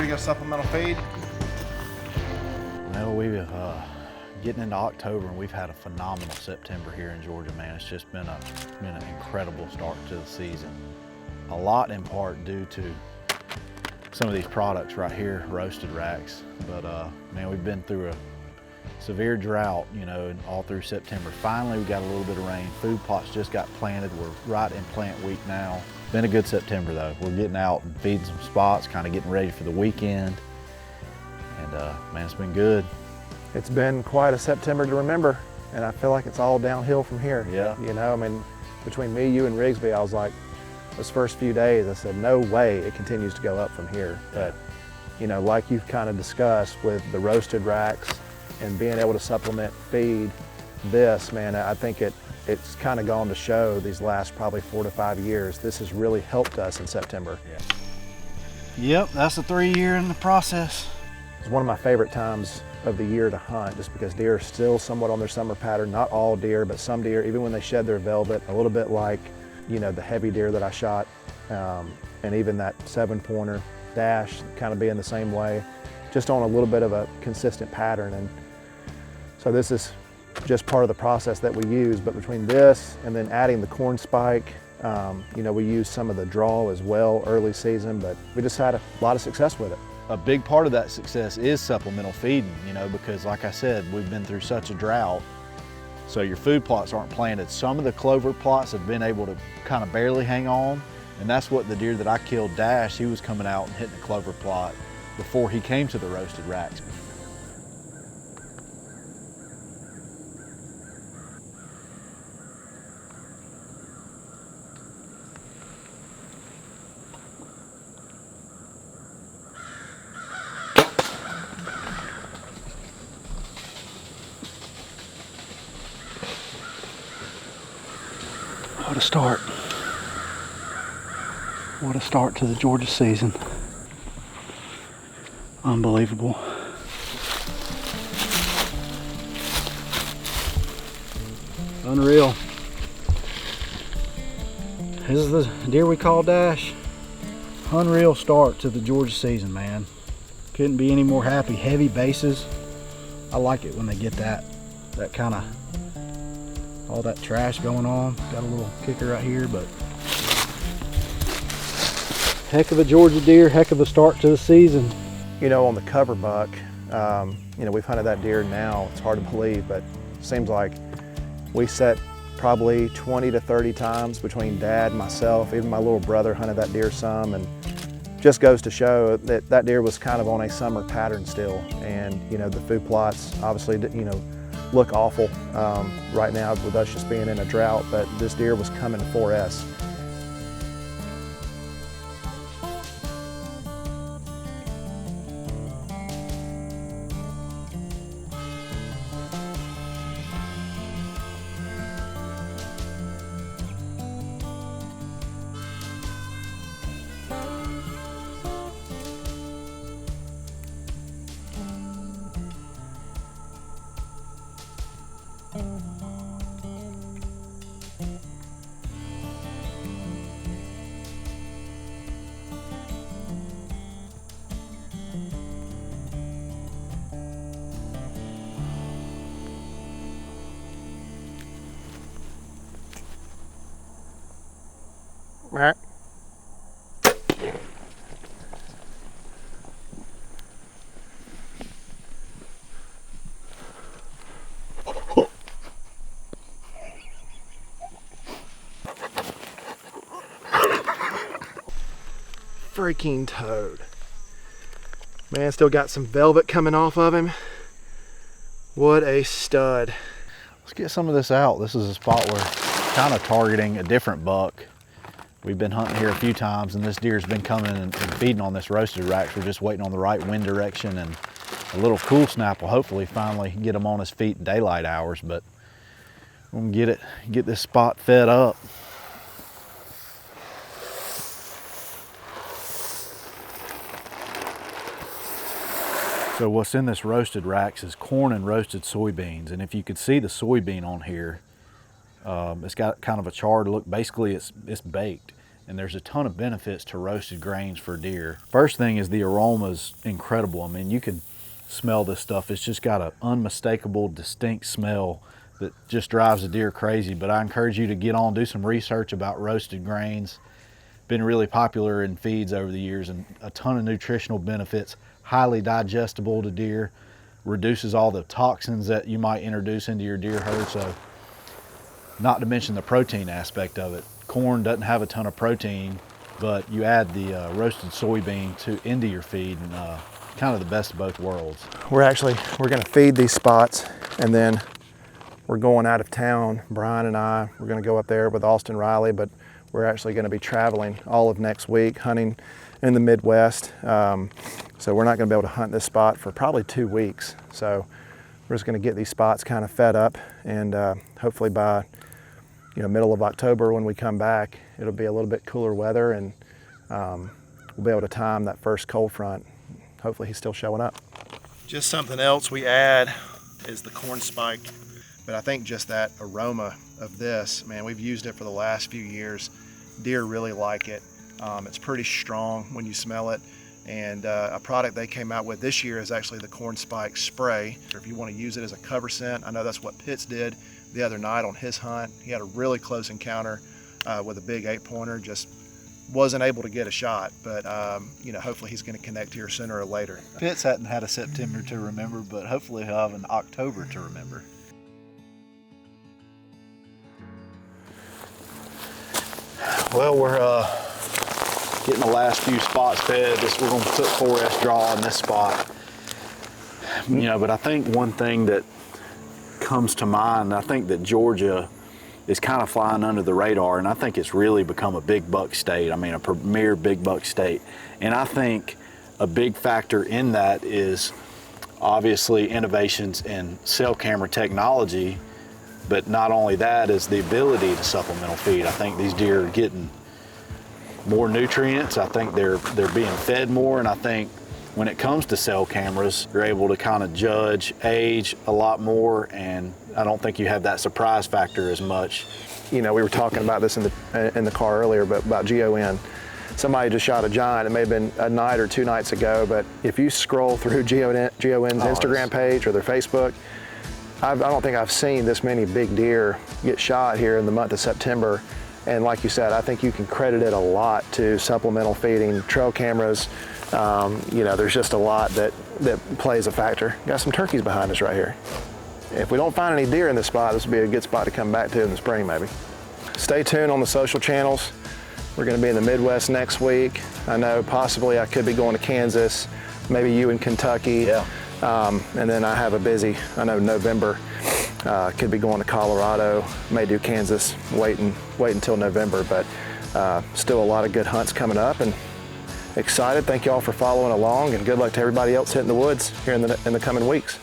you got supplemental feed? Well, we've getting into October, and we've had a phenomenal September here in Georgia, man. It's just been an incredible start to the season. A lot in part due to some of these products right here, roasted racks. But man, we've been through a severe drought, you know, all through September. Finally, we got a little bit of rain. Food plots just got planted. We're right in plant week now. Been a good September though. We're getting out and feeding some spots, kind of getting ready for the weekend. And man, it's been good. It's been quite a September to remember, and I feel like it's all downhill from here. Yeah. You know, I mean, between me, you, and Rigsby, I was like, those first few days, I said, no way it continues to go up from here. But, you know, like you've kind of discussed with the roasted racks and being able to supplement feed this, man, I think it's kind of gone to show these last probably 4 to 5 years. This has really helped us in September. Yeah. Yep, that's a 3-year in the process. It's one of my favorite times of the year to hunt, just because deer are still somewhat on their summer pattern. Not all deer, but some deer, even when they shed their velvet, a little bit like, you know, the heavy deer that I shot, and even that 7-pointer dash kind of being the same way, just on a little bit of a consistent pattern. And so this is just part of the process that we use. But between this and then adding the corn spike, you know, we use some of the draw as well early season, but we just had a lot of success with it. A big part of that success is supplemental feeding, you know, because like I said, we've been through such a drought, so your food plots aren't planted. Some of the clover plots have been able to kind of barely hang on, and that's what the deer that I killed, Dash, he was coming out and hitting the clover plot before he came to the roasted racks. What a start. What a start to the Georgia season. Unbelievable. Unreal. This is the deer we call Dash. Unreal start to the Georgia season, man. Couldn't be any more happy. Heavy bases. I like it when they get that kind of, all that trash going on. Got a little kicker right here, but heck of a Georgia deer, heck of a start to the season. You know, on the cover buck, you know, we've hunted that deer now, it's hard to believe, but it seems like we set probably 20 to 30 times between Dad, myself, even my little brother hunted that deer some, and just goes to show that that deer was kind of on a summer pattern still. And, you know, the food plots obviously, you know, look awful right now with us just being in a drought, but this deer was coming for us. Freaking toad. Man, still got some velvet coming off of him. What a stud. Let's get some of this out. This is a spot where kind of targeting a different buck. We've been hunting here a few times, and this deer's been coming and feeding on this roasted racks. We're just waiting on the right wind direction, and a little cool snap will hopefully finally get him on his feet in daylight hours, but we're gonna get this spot fed up. So what's in this roasted racks is corn and roasted soybeans, and if you could see the soybean on here, it's got kind of a charred look. Basically, it's baked, and there's a ton of benefits to roasted grains for deer. First thing is the aroma's incredible. I mean, you can smell this stuff. It's just got an unmistakable, distinct smell that just drives a deer crazy. But I encourage you to get on, do some research about roasted grains. Been really popular in feeds over the years, and a ton of nutritional benefits, highly digestible to deer, reduces all the toxins that you might introduce into your deer herd. So, not to mention the protein aspect of it. Corn doesn't have a ton of protein, but you add the roasted soybean into your feed, and kind of the best of both worlds. We're going to feed these spots, and then we're going out of town. Brian and I, we're going to go up there with Austin Riley, but we're actually going to be traveling all of next week, hunting in the Midwest. So we're not going to be able to hunt this spot for probably 2 weeks. So we're just going to get these spots kind of fed up, and hopefully by middle of October when we come back, it'll be a little bit cooler weather, and we'll be able to time that first cold front. Hopefully he's still showing up. Just something else we add is the corn spike. But I think just that aroma of this, man, we've used it for the last few years. Deer really like it. It's pretty strong when you smell it. And a product they came out with this year is actually the corn spike spray. If you want to use it as a cover scent, I know that's what Pitts did the other night on his hunt. He had a really close encounter with a big 8-pointer, just wasn't able to get a shot, but hopefully he's going to connect here sooner or later. Pitts hadn't had a September to remember, but hopefully he'll have an October to remember. Well, we're getting the last few spots fed. We're going to put 4S draw in this spot. But I think one thing that comes to mind, I think that Georgia is kind of flying under the radar, and I think it's really become a big buck state. I mean, a premier big buck state. And I think a big factor in that is obviously innovations in cell camera technology, but not only that is the ability to supplemental feed. I think these deer are getting more nutrients. I think they're being fed more, and I think when it comes to cell cameras, you're able to kind of judge age a lot more, and I don't think you have that surprise factor as much. We were talking about this in the car earlier, but about GON. Somebody just shot a giant. It may have been a night or 2 nights ago, but if you scroll through GON's Instagram page or their Facebook, I don't think I've seen this many big deer get shot here in the month of September. And like you said, I think you can credit it a lot to supplemental feeding, trail cameras. There's just a lot that plays a factor. Got some turkeys behind us right here. If we don't find any deer in this spot, this would be a good spot to come back to in the spring maybe. Stay tuned on the social channels. We're going to be in the Midwest next week. I know possibly I could be going to Kansas, maybe you in Kentucky. Yeah. And then I have a busy, November. Could be going to Colorado, may do Kansas, wait until November, but still a lot of good hunts coming up, and excited. Thank you all for following along, and good luck to everybody else hitting the woods here in the coming weeks.